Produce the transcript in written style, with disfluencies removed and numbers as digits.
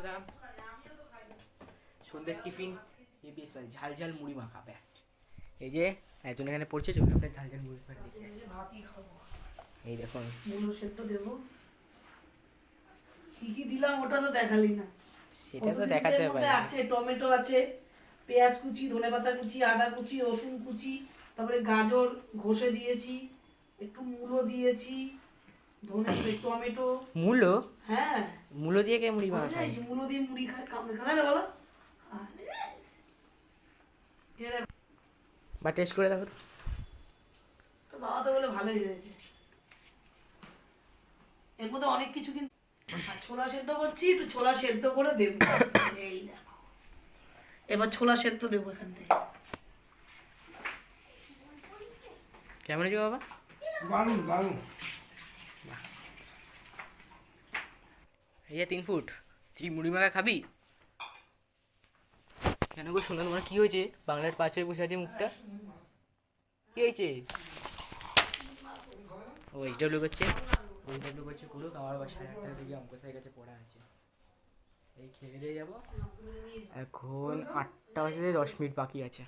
বন্ধুরা, সন্ধ্যের টিফিন বেশ ঝাল ঝাল মুড়ি মাখা, ব্যাস। এই যে একজন এখানে পড়ছে, চলুন আপনার ঝাল ঝাল মুড়ি মাখা দেখে আসি। এই দেখুন মুলো সেদ্ধ দেবো, কি কি দিলাম ওটা তো দেখালি না। সেটা তো দেখাতে পারি। আছে টমেটো আছে, পেঁয়াজ কুচি, ধনেপাতা কুচি, আদা কুচি, রসুন কুচি, তারপরে গাজর ঘষে দিয়েছি, একটু মূলো দিয়েছি, টমেটো। মূলো? হ্যাঁ, মূলো দিয়ে কে মুড়ি মাখা খায়? মূলো দিয়ে মুড়ি খায়, কামড়ে খায় না বলো? বা টেস্ট করে দেখো তো বাবা তো বলে ভালোই হয়েছে। এর মধ্যে অনেক কিছু কিন্তু ছোলা সেদ্ধ করছি, একটু ছোলা সেদ্ধ করে দেবো। এই দেখো, এবার ছোলা সেদ্ধ দেবো এখান থেকে। কেমন হয়েছে বাবা? দারুন দারুন। এই যে 3 ফুট, তুই মুড়ি মাখা খাবি? কেন গো শোনা, তোমার কি হয়েছে? বাংলার পাঁচ হয়ে বসে আছে মুখটা, কি হয়েছে? ও ইন্টারভিউ করছে, করুক। আমার আবার 8:30 থেকে অঙ্ক স্যারের কাছে পড়া আছে। এই খেয়ে দিয়ে যাবো, এখন 8টা বাজতে 10 মিনিট বাকি আছে।